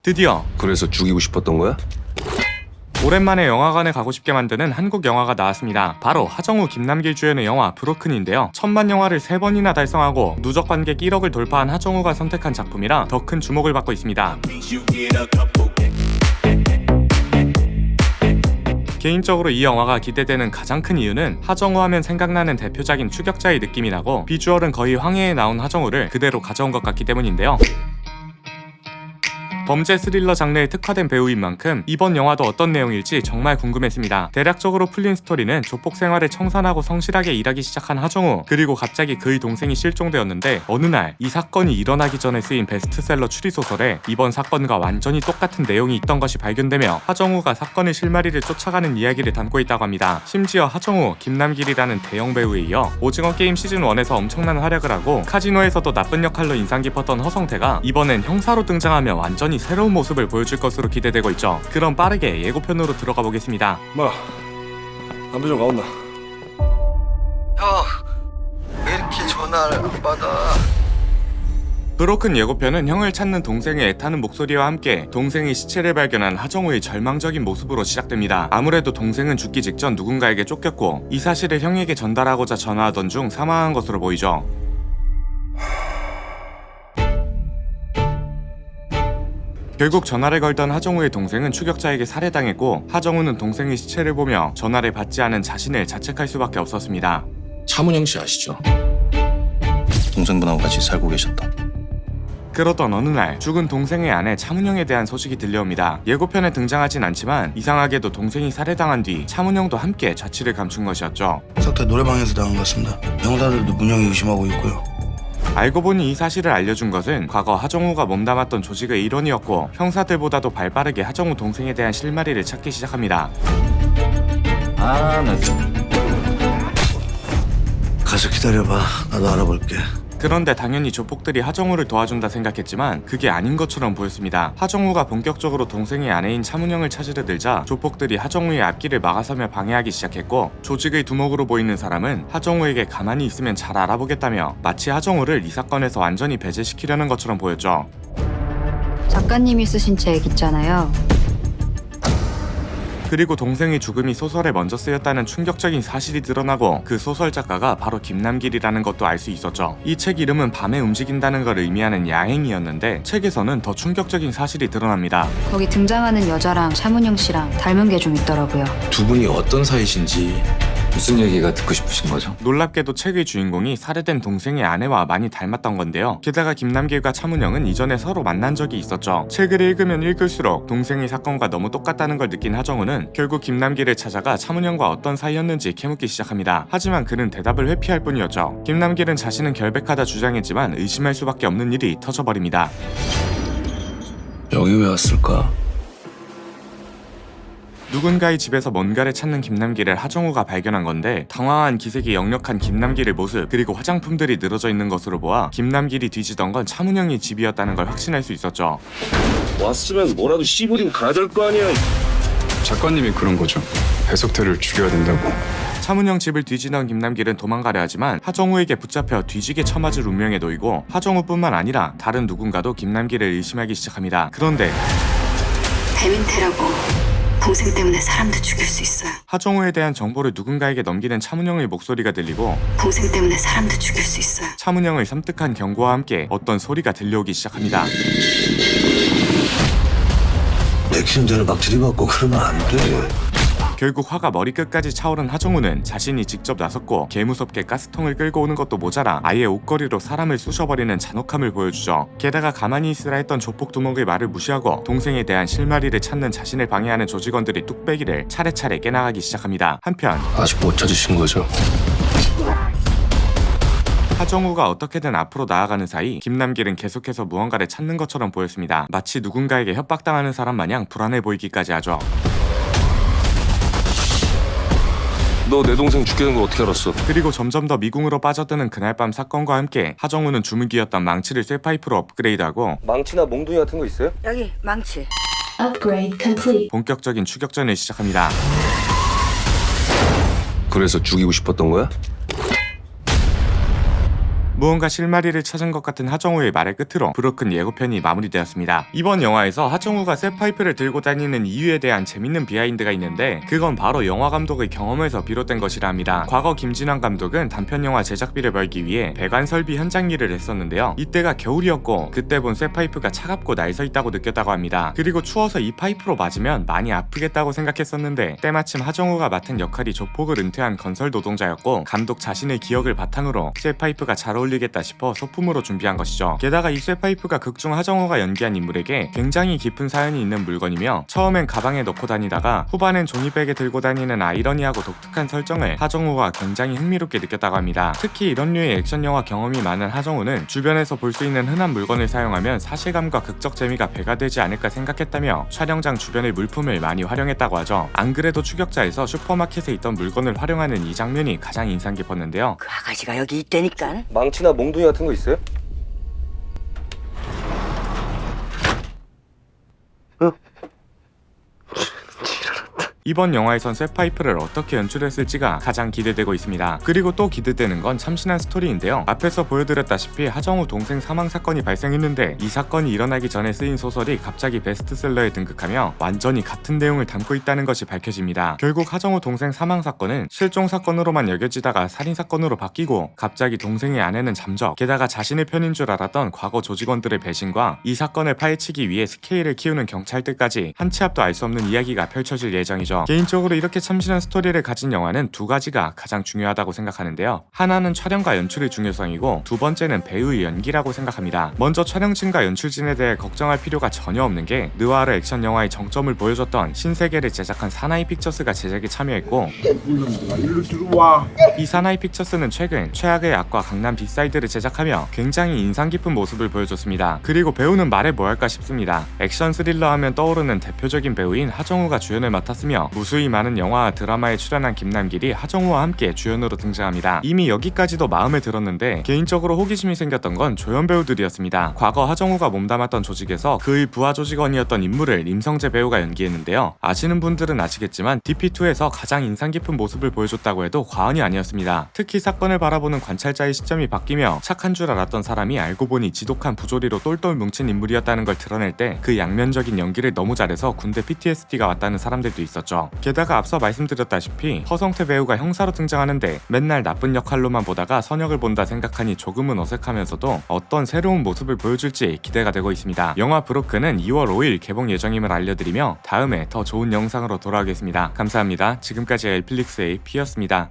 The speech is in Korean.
드디어 그래서 죽이고 싶었던 거야? 오랜만에 영화관에 가고 싶게 만드는 한국 영화가 나왔습니다. 바로 하정우, 김남길 주연의 영화 브로큰인데요. 1000만 영화를 3번이나 달성하고 누적 관객 1억을 돌파한 하정우가 선택한 작품이라 더 큰 주목을 받고 있습니다. 개인적으로 이 영화가 기대되는 가장 큰 이유는 하정우 하면 생각나는 대표작인 추격자의 느낌이 나고 비주얼은 거의 황해에 나온 하정우를 그대로 가져온 것 같기 때문인데요. 범죄 스릴러 장르에 특화된 배우인 만큼 이번 영화도 어떤 내용일지 정말 궁금했습니다. 대략적으로 풀린 스토리는 조폭 생활을 청산하고 성실하게 일하기 시작한 하정우, 그리고 갑자기 그의 동생이 실종되었는데 어느 날 이 사건이 일어나기 전에 쓰인 베스트셀러 추리소설에 이번 사건과 완전히 똑같은 내용이 있던 것이 발견되며 하정우가 사건의 실마리를 쫓아가는 이야기를 담고 있다고 합니다. 심지어 하정우, 김남길이라는 대형 배우에 이어 오징어 게임 시즌1에서 엄청난 활약을 하고 카지노에서도 나쁜 역할로 인상 깊었던 허성태가 이번엔 형사로 등장하며 완전히 새로운 모습을 보여줄 것으로 기대되고 있죠. 그럼 빠르게 예고편으로 들어가 보겠습니다. 마, 안부 좀 가온나. 형, 왜 이렇게 전화를 안 받아? 브로큰 예고편은 형을 찾는 동생의 애타는 목소리와 함께 동생의 시체를 발견한 하정우의 절망적인 모습으로 시작됩니다. 아무래도 동생은 죽기 직전 누군가에게 쫓겼고 이 사실을 형에게 전달하고자 전화하던 중 사망한 것으로 보이죠. 결국 전화를 걸던 하정우의 동생은 추격자에게 살해당했고 하정우는 동생의 시체를 보며 전화를 받지 않은 자신을 자책할 수밖에 없었습니다. 차문영 씨 아시죠? 동생분하고 같이 살고 계셨던. 그러던 어느 날 죽은 동생의 아내 차문영에 대한 소식이 들려옵니다. 예고편에 등장하진 않지만 이상하게도 동생이 살해당한 뒤 차문영도 함께 자취를 감춘 것이었죠. 석태 노래방에서 당한 것 같습니다. 형사들도 문영이 의심하고 있고요. 알고 보니 이 사실을 알려준 것은 과거 하정우가 몸담았던 조직의 일원이었고 형사들보다도 발빠르게 하정우 동생에 대한 실마리를 찾기 시작합니다. 가서 기다려봐. 나도 알아볼게. 그런데 당연히 조폭들이 하정우를 도와준다 생각했지만 그게 아닌 것처럼 보였습니다. 하정우가 본격적으로 동생의 아내인 차문영을 찾으려 들자 조폭들이 하정우의 앞길을 막아서며 방해하기 시작했고 조직의 두목으로 보이는 사람은 하정우에게 가만히 있으면 잘 알아보겠다며 마치 하정우를 이 사건에서 완전히 배제시키려는 것처럼 보였죠. 작가님이 쓰신 책 있잖아요. 그리고 동생의 죽음이 소설에 먼저 쓰였다는 충격적인 사실이 드러나고 그 소설 작가가 바로 김남길이라는 것도 알 수 있었죠. 이 책 이름은 밤에 움직인다는 걸 의미하는 야행이었는데 책에서는 더 충격적인 사실이 드러납니다. 거기 등장하는 여자랑 차문영 씨랑 닮은 게 좀 있더라고요. 두 분이 어떤 사이신지. 무슨 얘기가 듣고 싶으신 거죠? 놀랍게도 책의 주인공이 살해된 동생의 아내와 많이 닮았던 건데요. 게다가 김남길과 차문영은 이전에 서로 만난 적이 있었죠. 책을 읽으면 읽을수록 동생의 사건과 너무 똑같다는 걸 느낀 하정우는 결국 김남길을 찾아가 차문영과 어떤 사이였는지 캐묻기 시작합니다. 하지만 그는 대답을 회피할 뿐이었죠. 김남길은 자신은 결백하다 주장했지만 의심할 수밖에 없는 일이 터져버립니다. 여기 왜 왔을까? 누군가의 집에서 뭔가를 찾는 김남길을 하정우가 발견한 건데 당황한 기색이 역력한 김남길의 모습 그리고 화장품들이 늘어져 있는 것으로 보아 김남길이 뒤지던 건 차문영의 집이었다는 걸 확신할 수 있었죠. 왔으면 뭐라도 씨부리고 가야 될 거 아니야. 작가님이 그런 거죠. 배석태를 죽여야 된다고. 차문영 집을 뒤지던 김남길은 도망가려 하지만 하정우에게 붙잡혀 뒤지게 처맞을 운명에 놓이고 하정우뿐만 아니라 다른 누군가도 김남길을 의심하기 시작합니다. 그런데 배민태라고 동생 때문에 사람도 죽일 수 있어요. 하정우에 대한 정보를 누군가에게 넘기는 차문영의 목소리가 들리고 동생 때문에 사람도 죽일 수 있어요. 차문영의 섬뜩한 경고와 함께 어떤 소리가 들려오기 시작합니다. 액션전을 막 들이받고 그러면 안 돼. 결국 화가 머리끝까지 차오른 하정우는 자신이 직접 나섰고 개무섭게 가스통을 끌고 오는 것도 모자라 아예 옷걸이로 사람을 쑤셔버리는 잔혹함을 보여주죠. 게다가 가만히 있으라 했던 조폭 두목의 말을 무시하고 동생에 대한 실마리를 찾는 자신을 방해하는 조직원들의 뚝배기를 차례차례 깨나가기 시작합니다. 한편 아직 못 찾으신 거죠? 하정우가 어떻게든 앞으로 나아가는 사이 김남길은 계속해서 무언가를 찾는 것처럼 보였습니다. 마치 누군가에게 협박당하는 사람 마냥 불안해 보이기까지 하죠. 너 내 동생 죽게 된 거 어떻게 알았어? 그리고 점점 더 미궁으로 빠져드는 그날 밤 사건과 함께 하정우는 주무기였던 망치를 쇠파이프로 업그레이드하고 망치나 몽둥이 같은 거 있어요? 여기 망치. Upgrade complete. 본격적인 추격전을 시작합니다. 그래서 죽이고 싶었던 거야? 무언가 실마리를 찾은 것 같은 하정우의 말의 끝으로 브로큰 예고편이 마무리되었습니다. 이번 영화에서 하정우가 쇠파이프를 들고 다니는 이유에 대한 재밌는 비하인드가 있는데 그건 바로 영화 감독의 경험에서 비롯된 것이라 합니다. 과거 김진환 감독은 단편 영화 제작비를 벌기 위해 배관 설비 현장 일을 했었는데요. 이때가 겨울이었고 그때 본 쇠파이프가 차갑고 날서 있다고 느꼈다고 합니다. 그리고 추워서 이 파이프로 맞으면 많이 아프겠다고 생각했었는데 때마침 하정우가 맡은 역할이 조폭을 은퇴한 건설 노동자였고 감독 자신의 기억을 바탕으로 쇠파이프가 잘 어울리겠다 싶어 소품으로 준비한 것이죠. 게다가 이 쇠파이프가 극중 하정우가 연기한 인물에게 굉장히 깊은 사연이 있는 물건이며 처음엔 가방에 넣고 다니다가 후반엔 종이백에 들고 다니는 아이러니하고 독특한 설정을 하정우가 굉장히 흥미롭게 느꼈다고 합니다. 특히 이런 류의 액션 영화 경험이 많은 하정우는 주변에서 볼 수 있는 흔한 물건을 사용하면 사실감과 극적 재미가 배가 되지 않을까 생각했다며 촬영장 주변의 물품을 많이 활용했다고 하죠. 안 그래도 추격자에서 슈퍼마켓에 있던 물건을 활용하는 이 장면이 가장 인상 깊었는데요. 그 아가씨가 여기 있다니까. 망치나 몽둥이 같은 거 있어요? 이번 영화에선 쇠파이프를 어떻게 연출했을지가 가장 기대되고 있습니다. 그리고 또 기대되는 건 참신한 스토리인데요. 앞에서 보여드렸다시피 하정우 동생 사망 사건이 발생했는데 이 사건이 일어나기 전에 쓰인 소설이 갑자기 베스트셀러에 등극하며 완전히 같은 내용을 담고 있다는 것이 밝혀집니다. 결국 하정우 동생 사망 사건은 실종 사건으로만 여겨지다가 살인 사건으로 바뀌고 갑자기 동생의 아내는 잠적, 게다가 자신의 편인 줄 알았던 과거 조직원들의 배신과 이 사건을 파헤치기 위해 스케일을 키우는 경찰들까지 한 치 앞도 알 수 없는 이야기가 펼쳐질 예정이죠. 개인적으로 이렇게 참신한 스토리를 가진 영화는 두 가지가 가장 중요하다고 생각하는데요. 하나는 촬영과 연출의 중요성이고 두 번째는 배우의 연기라고 생각합니다. 먼저 촬영진과 연출진에 대해 걱정할 필요가 전혀 없는 게 느와르 액션 영화의 정점을 보여줬던 신세계를 제작한 사나이 픽처스가 제작에 참여했고 이 사나이 픽처스는 최근 최악의 악과 강남 빅사이드를 제작하며 굉장히 인상 깊은 모습을 보여줬습니다. 그리고 배우는 말해 뭐할까 싶습니다. 액션 스릴러 하면 떠오르는 대표적인 배우인 하정우가 주연을 맡았으며 무수히 많은 영화와 드라마에 출연한 김남길이 하정우와 함께 주연으로 등장합니다. 이미 여기까지도 마음에 들었는데 개인적으로 호기심이 생겼던 건 조연 배우들이었습니다. 과거 하정우가 몸담았던 조직에서 그의 부하 조직원이었던 인물을 임성재 배우가 연기했는데요. 아시는 분들은 아시겠지만 DP2에서 가장 인상 깊은 모습을 보여줬다고 해도 과언이 아니었습니다. 특히 사건을 바라보는 관찰자의 시점이 바뀌며 착한 줄 알았던 사람이 알고 보니 지독한 부조리로 똘똘 뭉친 인물이었다는 걸 드러낼 때 그 양면적인 연기를 너무 잘해서 군대 PTSD가 왔다는 사람들도 있었죠. 게다가 앞서 말씀드렸다시피 허성태 배우가 형사로 등장하는데 맨날 나쁜 역할로만 보다가 선역을 본다 생각하니 조금은 어색하면서도 어떤 새로운 모습을 보여줄지 기대가 되고 있습니다. 영화 브로큰은 2월 5일 개봉 예정임을 알려드리며 다음에 더 좋은 영상으로 돌아오겠습니다. 감사합니다. 지금까지 엘플릭스의 P였습니다.